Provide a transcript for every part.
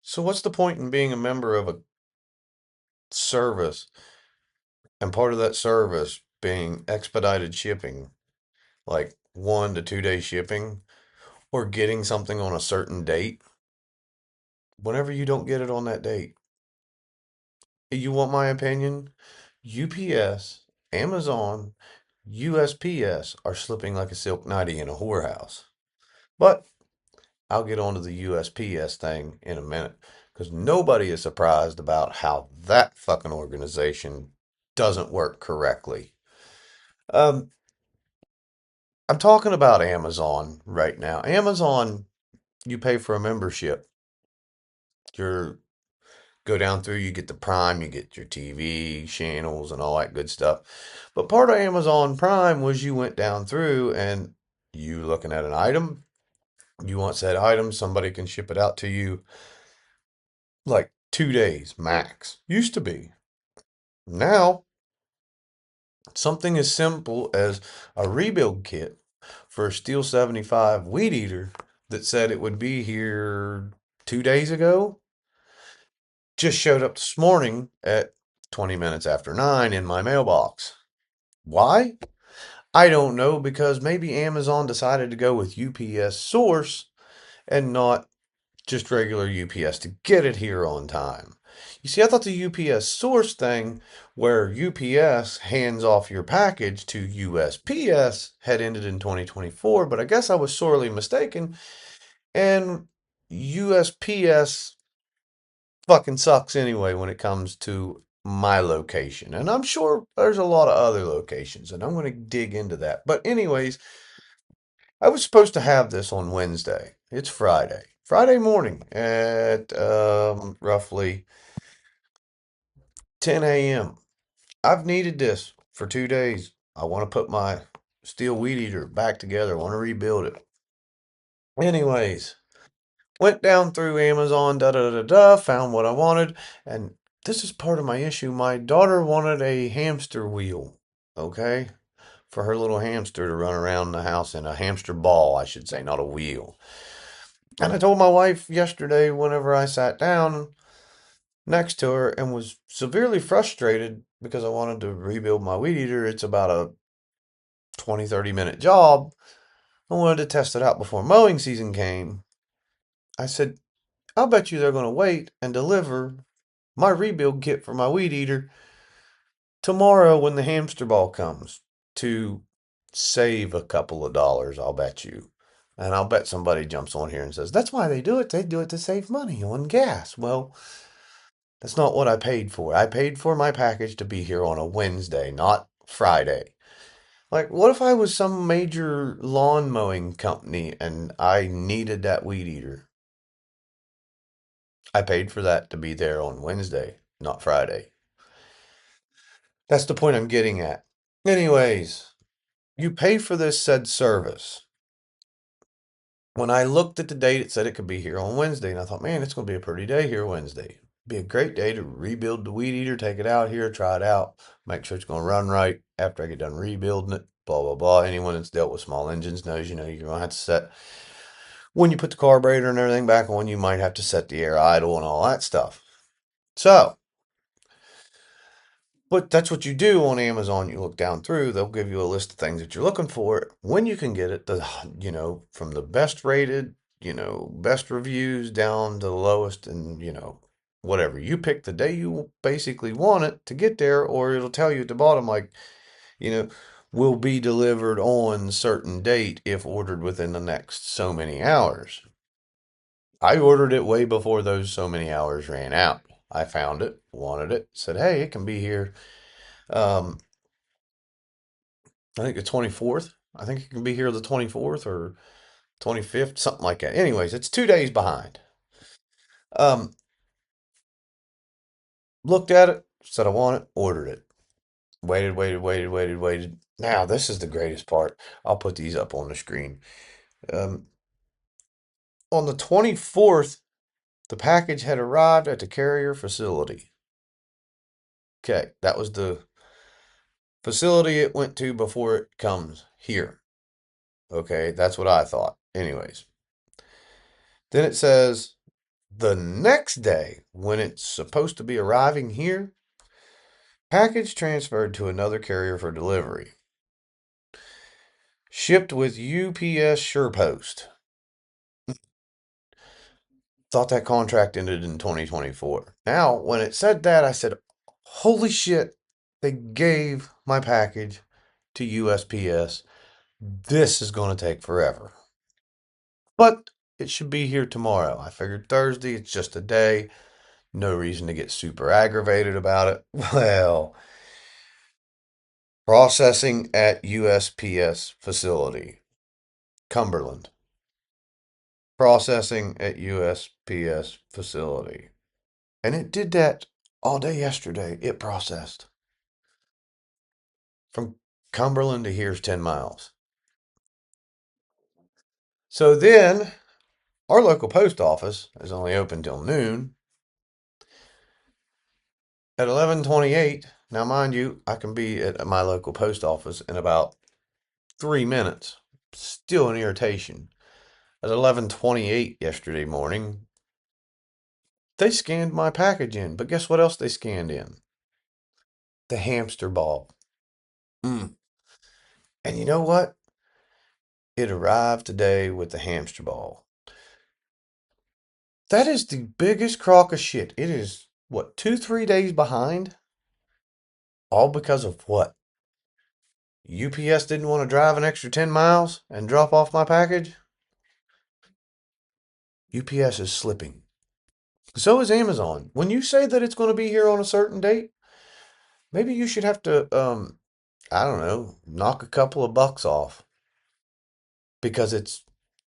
So what's the point in being a member of a service and part of that service being expedited shipping, like 1 to 2 day shipping, or getting something on a certain date whenever you don't get it on that date? You want my opinion? UPS, Amazon, USPS are slipping like a silk nightie in a whorehouse. But I'll get onto the USPS thing in a minute because nobody is surprised about how that fucking organization doesn't work correctly. Um, I'm talking about Amazon right now. Amazon, you pay for a membership. You go down through, you get the Prime, you get your TV channels and all that good stuff. But part of Amazon Prime was you went down through and you looking at an item, you want said item, somebody can ship it out to you like 2 days max. Used to be. Now, something as simple as a rebuild kit for a Steel 75 weed eater that said it would be here 2 days ago just showed up this morning at 20 minutes after 9 in my mailbox. Why? I don't know, because maybe Amazon decided to go with UPS source and not just regular UPS to get it here on time. You see, I thought the UPS source thing, where UPS hands off your package to USPS, had ended in 2024, but I guess I was sorely mistaken, and USPS fucking sucks anyway when it comes to my location. And I'm sure there's a lot of other locations, and I'm going to dig into that. But, anyways, I was supposed to have this on Wednesday. It's Friday. Friday morning at roughly 10 a.m. I've needed this for 2 days. I want to put my steel weed eater back together. I want to rebuild it. Anyways, went down through Amazon, da da da da, found what I wanted, and this is part of my issue. My daughter wanted a hamster wheel, okay, for her little hamster to run around the house in, a hamster ball, I should say, not a wheel. And I told my wife yesterday, whenever I sat down next to her and was severely frustrated because I wanted to rebuild my weed eater. It's about a 20-30 minute job. I wanted to test it out before mowing season came. I said, I'll bet you they're going to wait and deliver my rebuild kit for my weed eater tomorrow when the hamster ball comes to save a couple of dollars, I'll bet you. And I'll bet somebody jumps on here and says, that's why they do it. They do it to save money on gas. Well, that's not what I paid for. I paid for my package to be here on a Wednesday, not Friday. Like, what if I was some major lawn mowing company and I needed that weed eater? I paid for that to be there on Wednesday, not Friday. That's the point I'm getting at. Anyways, you pay for this said service. When I looked at the date, it said it could be here on Wednesday, and I thought, man, it's going to be a pretty day here Wednesday. Be a great day to rebuild the weed eater, take it out here, try it out, make sure it's going to run right after I get done rebuilding it, blah, blah, blah. Anyone that's dealt with small engines knows, you're going to have to set, when you put the carburetor and everything back on, you might have to set the air idle and all that stuff. So, but that's what you do on Amazon. You look down through, they'll give you a list of things that you're looking for, when you can get it, from the best rated, best reviews down to the lowest, and, whatever. You pick the day you basically want it to get there, or it'll tell you at the bottom, like, you know, will be delivered on certain date if ordered within the next so many hours. I ordered it way before those so many hours ran out. I found it, wanted it, said, hey, it can be here. Um, I think the 24th. I think it can be here the 24th or 25th, something like that. Anyways, it's 2 days behind. Um, Looked at it, said I want it, ordered it. Waited, waited, waited, waited, waited. Now, this is the greatest part. I'll put these up on the screen. Um, on the 24th, the package had arrived at the carrier facility. Okay, that was the facility it went to before it comes here. Okay, that's what I thought. Anyways, then it says The next day, when it's supposed to be arriving here, package transferred to another carrier for delivery. Shipped with UPS SurePost. Thought that contract ended in 2024. Now, when it said that, I said, holy shit, they gave my package to USPS. This is going to take forever. But it should be here tomorrow. I figured Thursday, it's just a day. No reason to get super aggravated about it. Well, processing at USPS facility, Cumberland. Processing at USPS facility. And it did that all day yesterday. It processed. From Cumberland to here's 10 miles. So then our local post office is only open till noon. At 11:28, now mind you, I can be at my local post office in about 3 minutes. Still an irritation. At 11:28 yesterday morning, they scanned my package in. But guess what else they scanned in? The hamster ball. Mm. And you know what? It arrived today with the hamster ball. That is the biggest crock of shit. It is, what, 2, 3 days behind? All because of what? UPS didn't want to drive an extra 10 miles and drop off my package? UPS is slipping. So is Amazon. When you say that it's going to be here on a certain date, maybe you should have to, I don't know, knock a couple of bucks off because it's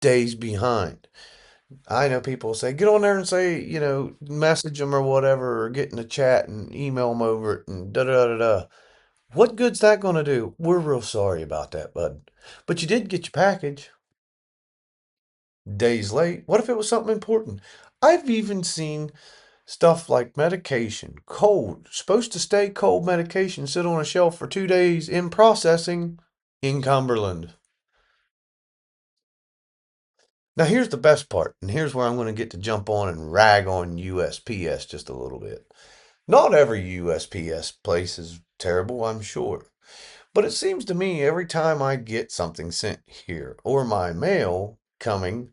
days behind. I know people say, get on there and say, message them or whatever, or get in the chat and email them over it and da da da da. What good's that going to do? We're real sorry about that, bud. But you did get your package. Days late. What if it was something important? I've even seen stuff like medication, cold, supposed to stay cold medication, sit on a shelf for 2 days in processing in Cumberland. Now, here's the best part, and here's where I'm going to get to jump on and rag on USPS just a little bit. Not every USPS place is terrible, I'm sure. But it seems to me every time I get something sent here or my mail coming,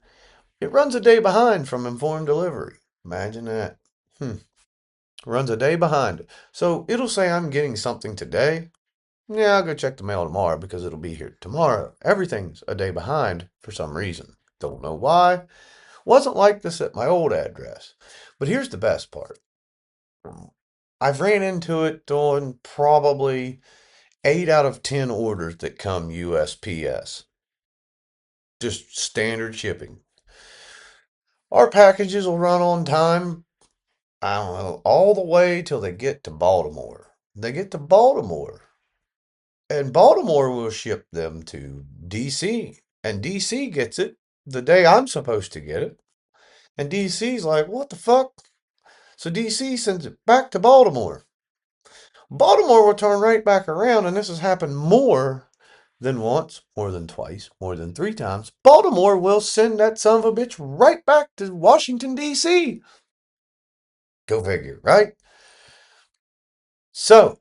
it runs a day behind from informed delivery. Imagine that. Runs a day behind. So it'll say I'm getting something today. Yeah, I'll go check the mail tomorrow because it'll be here tomorrow. Everything's a day behind for some reason. Don't know why. Wasn't like this at my old address. But here's the best part. I've ran into it on probably 8 out of 10 orders that come USPS. Just standard shipping. Our packages will run on time, I don't know, all the way till they get to Baltimore. They get to Baltimore, and Baltimore will ship them to DC. And DC gets it the day I'm supposed to get it. And DC's like, what the fuck? So DC sends it back to Baltimore. Baltimore will turn right back around, and this has happened more than once, more than twice, more than 3 times. Baltimore will send that son of a bitch right back to Washington, D.C. Go figure, right? So,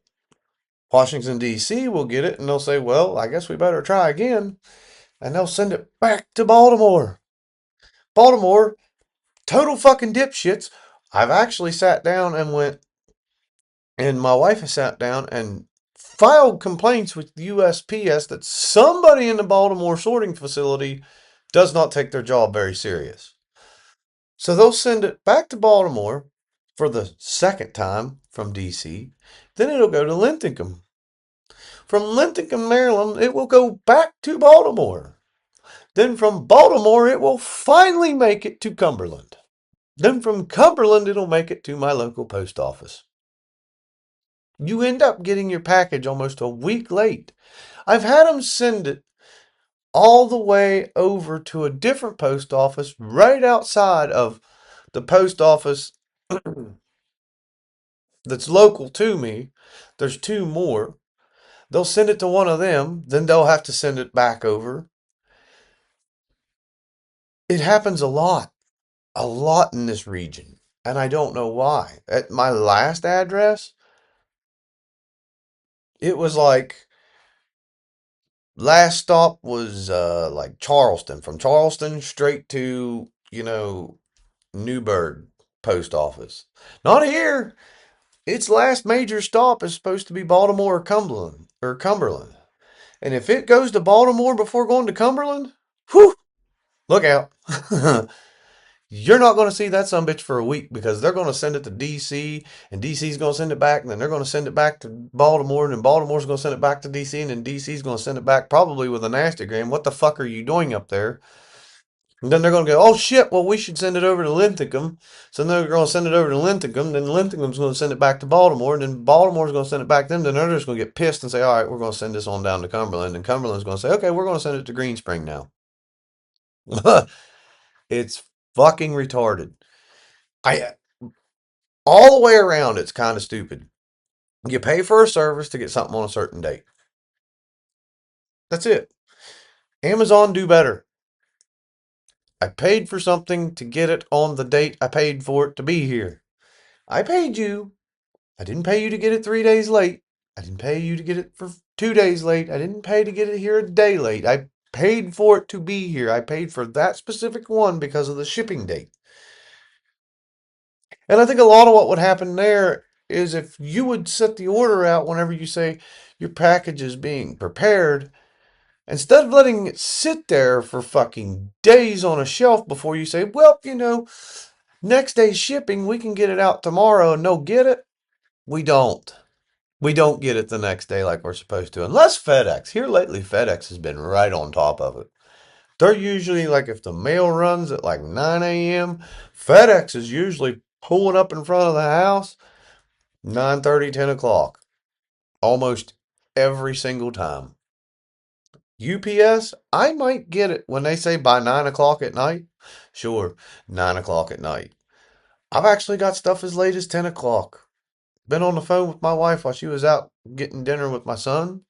Washington, D.C. will get it, and they'll say, well, I guess we better try again. And they'll send it back to Baltimore. Baltimore, total fucking dipshits. I've actually sat down and went, and my wife has sat down and filed complaints with the USPS that somebody in the Baltimore sorting facility does not take their job very serious. So they'll send it back to Baltimore for the second time from DC. Then it'll go to Linthicum. From Linthicum, Maryland, it will go back to Baltimore. Then from Baltimore, it will finally make it to Cumberland. Then from Cumberland, it'll make it to my local post office. You end up getting your package almost a week late. I've had them send it all the way over to a different post office right outside of the post office that's local to me. There's 2 more. They'll send it to one of them, then they'll have to send it back over. It happens a lot. a lot in this region, and I don't know why. At my last address, it was like last stop was like Charleston. From Charleston straight to, Newburgh post office. Not here. Its last major stop is supposed to be Baltimore or Cumberland. And if it goes to Baltimore before going to Cumberland, whew, look out. You're not going to see that sumbitch for a week because they're going to send it to DC and DC's going to send it back and then they're going to send it back to Baltimore and then Baltimore's going to send it back to DC and then DC's going to send it back probably with a nastygram. What the fuck are you doing up there? And then they're going to go, oh shit, well, we should send it over to Linthicum. So then they're going to send it over to Linthicum. Then Linthicum's going to send it back to Baltimore. And then Baltimore's going to send it back to them. Then they're just going to get pissed and say, all right, we're going to send this on down to Cumberland. And Cumberland's going to say, okay, we're going to send it to Greenspring now. It's fucking retarded. I All the way around, it's kind of stupid. You pay for a service to get something on a certain date. That's it. Amazon do better. I paid for something to get it on the date I paid for it to be here. I paid you. I didn't pay you to get it 3 days late. I didn't pay you to get it for 2 days late. I didn't pay to get it here a day late. I paid for it to be here. I paid for that specific one because of the shipping date. And I think a lot of what would happen there is if you would set the order out whenever you say your package is being prepared, instead of letting it sit there for fucking days on a shelf before you say, well, next day's shipping, we can get it out tomorrow and no get it. We don't. We don't get it the next day like we're supposed to. Unless FedEx. Here lately, FedEx has been right on top of it. They're usually like if the mail runs at like 9 a.m., FedEx is usually pulling up in front of the house 9:30, 10 o'clock. Almost every single time. UPS, I might get it when they say by 9 o'clock at night. Sure, 9 o'clock at night. I've actually got stuff as late as 10 o'clock. Been on the phone with my wife while she was out getting dinner with my son,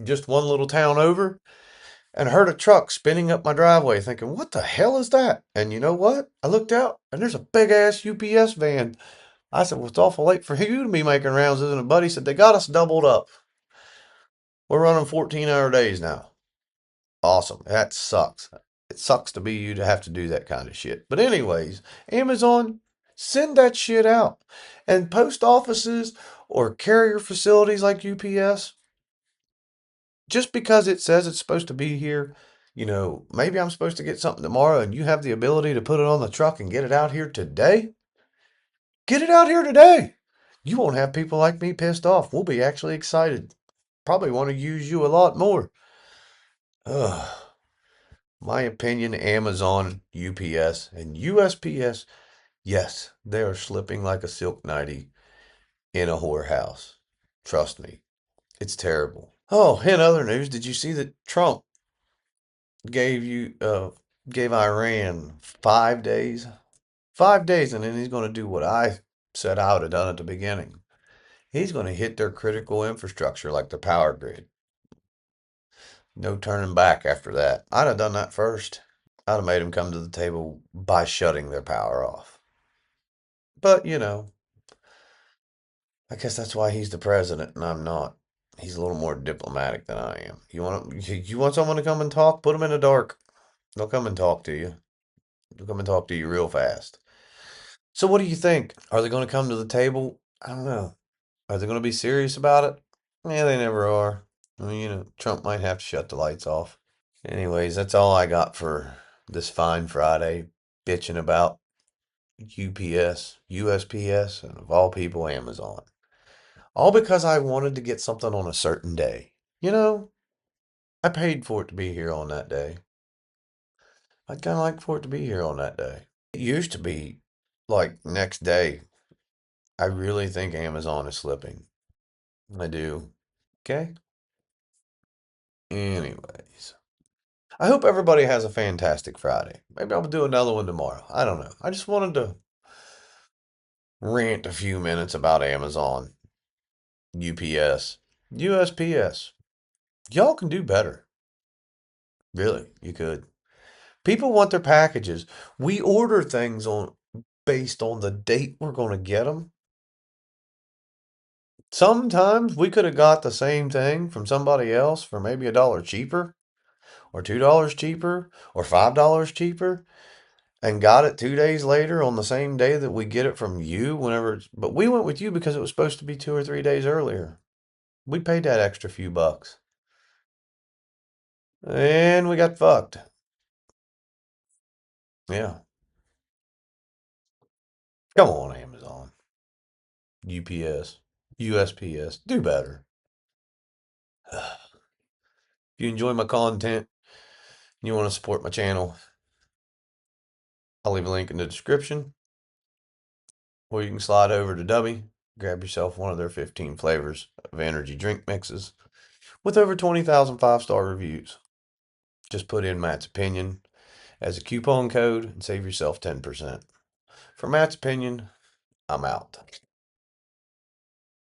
just one little town over, and heard a truck spinning up my driveway thinking, what the hell is that? And you know what? I looked out and there's a big ass UPS van. I said, well, it's awful late for you to be making rounds, isn't it, buddy? He said, they got us doubled up. We're running 14-hour days now. Awesome. That sucks. It sucks to be you to have to do that kind of shit. But anyways, Amazon, send that shit out. And post offices or carrier facilities like UPS, just because it says it's supposed to be here, maybe I'm supposed to get something tomorrow and you have the ability to put it on the truck and get it out here today. Get it out here today. You won't have people like me pissed off. We'll be actually excited. Probably want to use you a lot more. Ugh. My opinion, Amazon, UPS, and USPS, yes, they are slipping like a silk nightie in a whorehouse. Trust me, it's terrible. Oh, in other news, did you see that Trump gave gave Iran 5 days? 5 days, and then he's going to do what I said I would have done at the beginning. He's going to hit their critical infrastructure like the power grid. No turning back after that. I'd have done that first. I'd have made them come to the table by shutting their power off. But, I guess that's why he's the president and I'm not. He's a little more diplomatic than I am. You want someone to come and talk? Put them in the dark. They'll come and talk to you. They'll come and talk to you real fast. So what do you think? Are they going to come to the table? I don't know. Are they going to be serious about it? Yeah, they never are. I mean, Trump might have to shut the lights off. Anyways, that's all I got for this fine Friday, bitching about UPS, USPS, and of all people, Amazon. All because I wanted to get something on a certain day. I paid for it to be here on that day. I'd kind of like for it to be here on that day. It used to be like next day. I really think Amazon is slipping. I do. Okay? Anyways. I hope everybody has a fantastic Friday. Maybe I'll do another one tomorrow. I don't know. I just wanted to rant a few minutes about Amazon, UPS, USPS. Y'all can do better. Really, you could. People want their packages. We order things on based on the date we're going to get them. Sometimes we could have got the same thing from somebody else for maybe $1 cheaper, or $2 cheaper, or $5 cheaper, and got it 2 days later on the same day that we get it from you. But we went with you because it was supposed to be 2 or 3 days earlier. We paid that extra few bucks, and we got fucked. Yeah, come on, Amazon, UPS, USPS, do better. If you enjoy my content and you want to support my channel, I'll leave a link in the description, or you can slide over to Dummy, grab yourself one of their 15 flavors of energy drink mixes with over 20,000 5-star reviews. Just put in Matt's Opinion as a coupon code and save yourself 10%. For Matt's Opinion, I'm out.